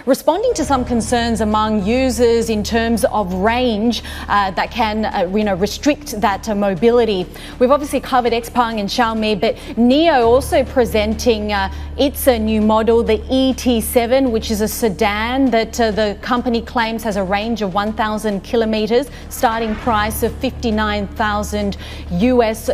responding to some concerns among users in terms of range that can restrict that mobility. We've obviously covered XPeng and Xiaomi, but NIO also presenting its new model, the ET7, which is a sedan that the company claims has a range of 1,000 kilometers, starting price of $59,000 US.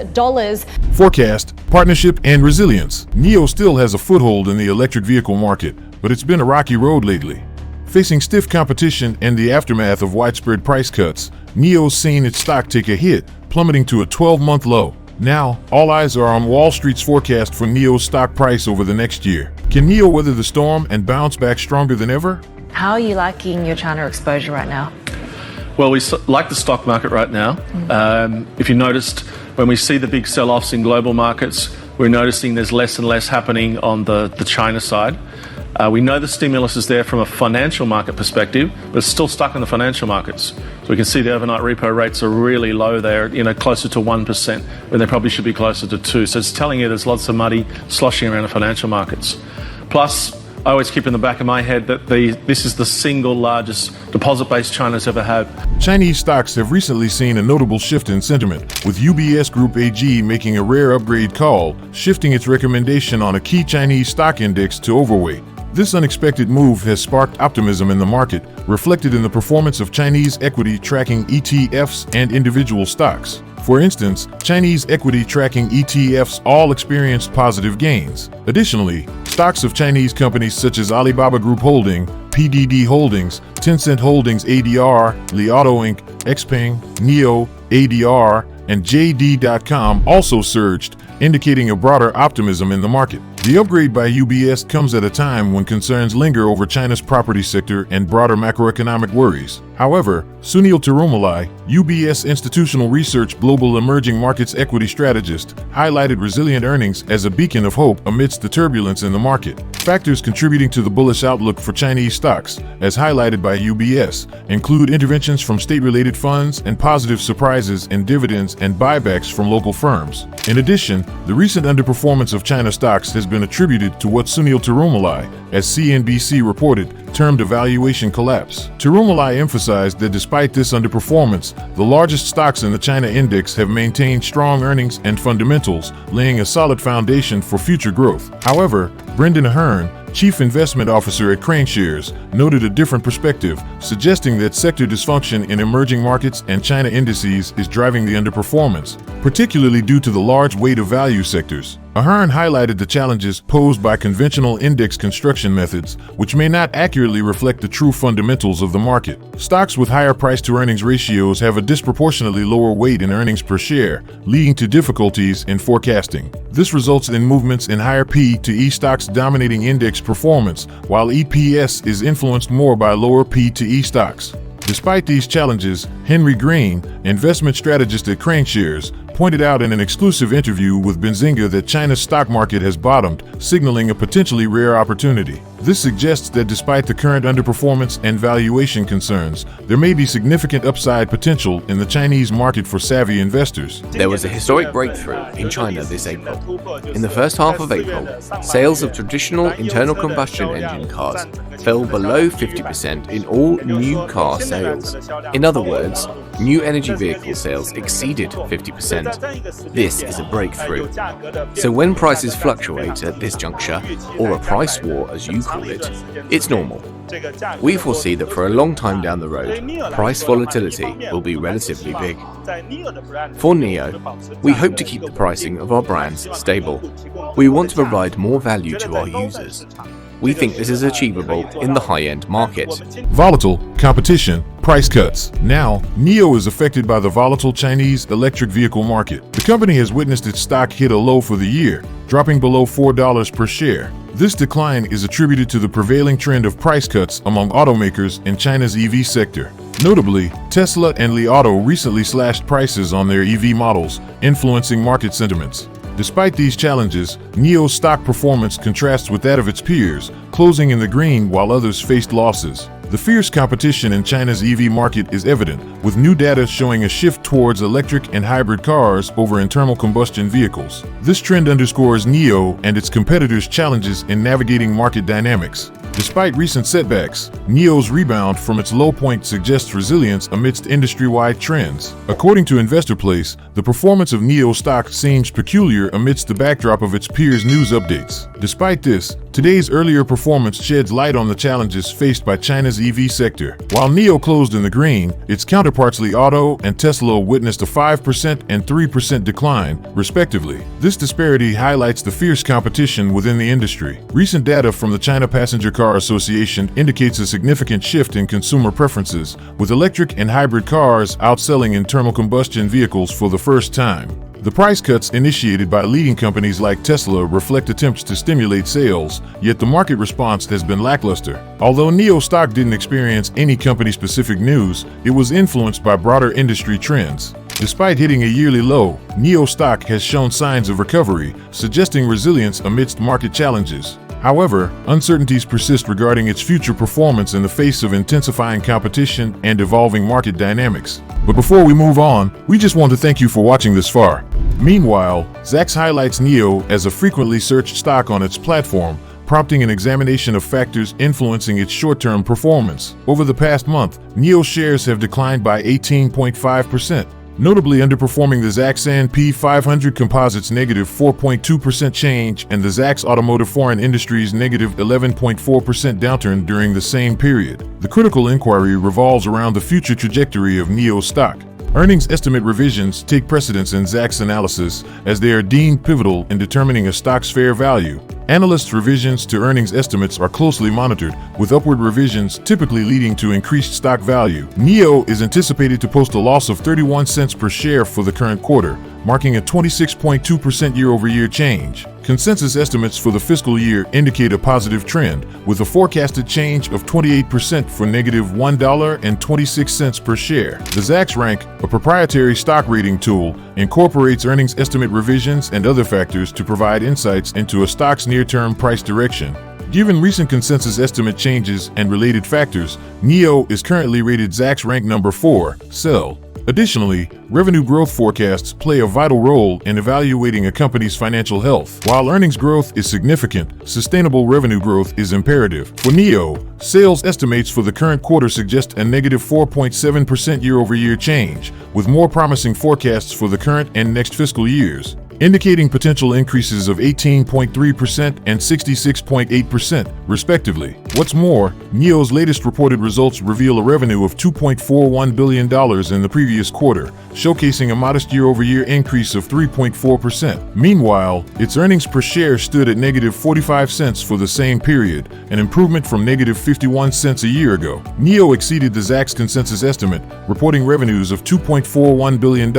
Forecast, partnership, and resilience. NIO still has a foothold in the electric vehicle market, but it's been a rocky road lately. Facing stiff competition and the aftermath of widespread price cuts, NIO's seen its stock take a hit, plummeting to a 12-month low. Now, all eyes are on Wall Street's forecast for NIO's stock price over the next year. Can NIO weather the storm and bounce back stronger than ever? How are you liking your China exposure right now? Well, we like the stock market right now. If you noticed, when we see the big sell-offs in global markets, we're noticing there's less and less happening on the China side. We know the stimulus is there from a financial market perspective, but it's still stuck in the financial markets. So we can see the overnight repo rates are really low there, closer to 1%, when they probably should be closer to 2%. So it's telling you there's lots of money sloshing around the financial markets. Plus, I always keep in the back of my head that this is the single largest deposit base China's ever had. Chinese stocks have recently seen a notable shift in sentiment, with UBS Group AG making a rare upgrade call, shifting its recommendation on a key Chinese stock index to overweight. This unexpected move has sparked optimism in the market, reflected in the performance of Chinese equity tracking ETFs and individual stocks. For instance, Chinese equity tracking ETFs all experienced positive gains. Additionally, stocks of Chinese companies such as Alibaba Group Holding, PDD Holdings, Tencent Holdings ADR, Li Auto Inc., XPeng, NIO, ADR, and JD.com also surged, indicating a broader optimism in the market. The upgrade by UBS comes at a time when concerns linger over China's property sector and broader macroeconomic worries. However, Sunil Tirumalai, UBS Institutional Research Global Emerging Markets Equity Strategist, highlighted resilient earnings as a beacon of hope amidst the turbulence in the market. Factors contributing to the bullish outlook for Chinese stocks, as highlighted by UBS, include interventions from state-related funds and positive surprises in dividends and buybacks from local firms. In addition, the recent underperformance of China stocks has been attributed to what Sunil Tirumalai, as CNBC reported, termed a valuation collapse. Tirumalai emphasized that despite this underperformance, the largest stocks in the China index have maintained strong earnings and fundamentals, laying a solid foundation for future growth. However, Brendan Ahern, Chief Investment Officer at CraneShares, noted a different perspective, suggesting that sector dysfunction in emerging markets and China indices is driving the underperformance, particularly due to the large weight of value sectors. Ahern highlighted the challenges posed by conventional index construction methods, which may not accurately reflect the true fundamentals of the market. Stocks with higher price-to-earnings ratios have a disproportionately lower weight in earnings per share, leading to difficulties in forecasting. This results in movements in higher P/E stocks dominating index performance, while EPS is influenced more by lower P/E stocks. Despite these challenges, Henry Green, investment strategist at CraneShares, pointed out in an exclusive interview with Benzinga that China's stock market has bottomed, signaling a potentially rare opportunity. This suggests that despite the current underperformance and valuation concerns, there may be significant upside potential in the Chinese market for savvy investors. There was a historic breakthrough in China this April. In the first half of April, sales of traditional internal combustion engine cars fell below 50% in all new car sales. In other words, new energy vehicle sales exceeded 50%. This is a breakthrough. So when prices fluctuate at this juncture, or a price war as you call it, it's normal. We foresee that for a long time down the road, price volatility will be relatively big. For NIO, we hope to keep the pricing of our brands stable. We want to provide more value to our users. We think this is achievable in the high-end market. Volatile, competition, price cuts. Now, NIO is affected by the volatile Chinese electric vehicle market. The company has witnessed its stock hit a low for the year, dropping below $4 per share. This decline is attributed to the prevailing trend of price cuts among automakers in China's EV sector. Notably, Tesla and Li Auto recently slashed prices on their EV models, influencing market sentiments. Despite these challenges, NIO's stock performance contrasts with that of its peers, closing in the green while others faced losses. The fierce competition in China's EV market is evident, with new data showing a shift towards electric and hybrid cars over internal combustion vehicles. This trend underscores NIO and its competitors' challenges in navigating market dynamics. Despite recent setbacks, NIO's rebound from its low point suggests resilience amidst industry-wide trends. According to InvestorPlace, the performance of NIO stock seems peculiar amidst the backdrop of its peers' news updates. Despite this, today's earlier performance sheds light on the challenges faced by China's EV sector. While NIO closed in the green, its counterparts Li Auto and Tesla witnessed a 5% and 3% decline, respectively. This disparity highlights the fierce competition within the industry. Recent data from the China Passenger Car Association indicates a significant shift in consumer preferences, with electric and hybrid cars outselling internal combustion vehicles for the first time. The price cuts initiated by leading companies like Tesla reflect attempts to stimulate sales, yet the market response has been lackluster. Although NIO stock didn't experience any company-specific news, it was influenced by broader industry trends. Despite hitting a yearly low, NIO stock has shown signs of recovery, suggesting resilience amidst market challenges. However, uncertainties persist regarding its future performance in the face of intensifying competition and evolving market dynamics. But before we move on, we just want to thank you for watching this far. Meanwhile, Zacks highlights NIO as a frequently searched stock on its platform, prompting an examination of factors influencing its short-term performance. Over the past month, NIO shares have declined by 18.5%. Notably underperforming the Zacks S&P 500 Composite's negative 4.2% change and the Zacks Automotive Foreign Industries negative 11.4% downturn during the same period. The critical inquiry revolves around the future trajectory of NIO stock. Earnings estimate revisions take precedence in Zacks analysis as they are deemed pivotal in determining a stock's fair value. Analysts' revisions to earnings estimates are closely monitored, with upward revisions typically leading to increased stock value. NIO is anticipated to post a loss of 31 cents per share for the current quarter, marking a 26.2% year-over-year change. Consensus estimates for the fiscal year indicate a positive trend, with a forecasted change of 28% for negative $1.26 per share. The Zacks Rank, a proprietary stock rating tool, incorporates earnings estimate revisions and other factors to provide insights into a stock's near-term price direction. Given recent consensus estimate changes and related factors, NIO is currently rated Zacks Rank number 4, Sell. Additionally, revenue growth forecasts play a vital role in evaluating a company's financial health. While earnings growth is significant, sustainable revenue growth is imperative. For NIO, sales estimates for the current quarter suggest a negative 4.7% year-over-year change, with more promising forecasts for the current and next fiscal years, indicating potential increases of 18.3% and 66.8%, respectively. What's more, NIO's latest reported results reveal a revenue of $2.41 billion in the previous quarter, showcasing a modest year-over-year increase of 3.4%. Meanwhile, its earnings per share stood at negative 45 cents for the same period, an improvement from negative 51 cents a year ago. NIO exceeded the Zacks consensus estimate, reporting revenues of $2.41 billion,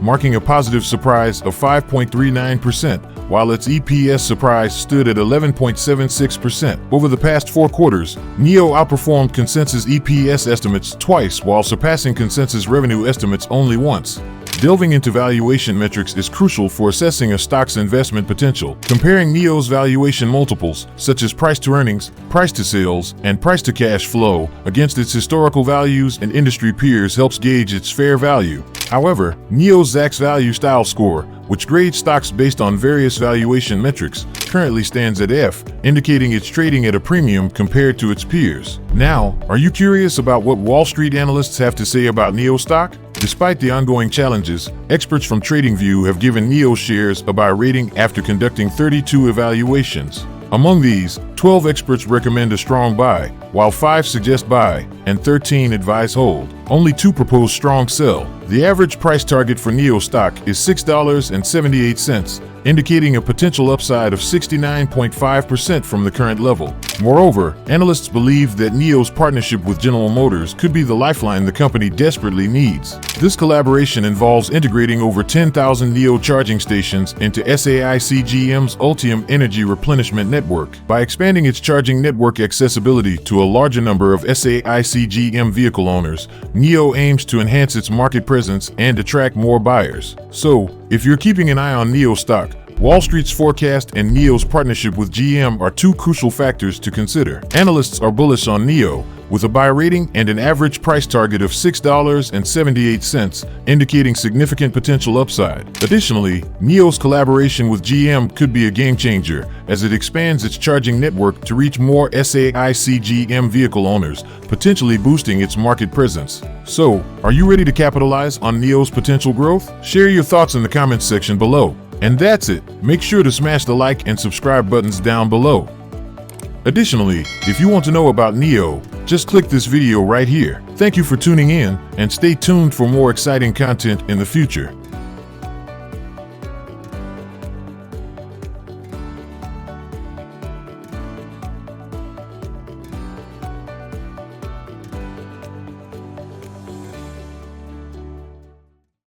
marking a positive surprise of 5.39%, while its EPS surprise stood at 11.76%. Over the past 4 quarters, NIO outperformed consensus EPS estimates twice while surpassing consensus revenue estimates only once. Delving into valuation metrics is crucial for assessing a stock's investment potential. Comparing NIO's valuation multiples, such as price to earnings, price to sales, and price to cash flow, against its historical values and industry peers helps gauge its fair value. However, NIO's Zacks Value Style Score, which grades stocks based on various valuation metrics, currently stands at F, indicating it's trading at a premium compared to its peers. Now, are you curious about what Wall Street analysts have to say about NIO stock? Despite the ongoing challenges, experts from TradingView have given NIO shares a buy rating after conducting 32 evaluations. Among these, 12 experts recommend a strong buy, while 5 suggest buy and 13 advise hold. Only 2 propose strong sell. The average price target for NIO stock is $6.78, indicating a potential upside of 69.5% from the current level. Moreover, analysts believe that NIO's partnership with General Motors could be the lifeline the company desperately needs. This collaboration involves integrating over 10,000 NIO charging stations into SAIC-GM's Ultium Energy Replenishment Network. By expanding its charging network accessibility to a larger number of SAIC-GM vehicle owners, NIO aims to enhance its market presence and attract more buyers. So, if you're keeping an eye on NIO stock, Wall Street's forecast and NIO's partnership with GM are 2 crucial factors to consider. Analysts are bullish on NIO, with a buy rating and an average price target of $6.78, indicating significant potential upside. Additionally, NIO's collaboration with GM could be a game changer as it expands its charging network to reach more SAIC GM vehicle owners, potentially boosting its market presence. So, are you ready to capitalize on NIO's potential growth? Share your thoughts in the comments section below. And that's it. Make sure to smash the like and subscribe buttons down below. Additionally, if you want to know about NIO, just click this video right here. Thank you for tuning in, and stay tuned for more exciting content in the future.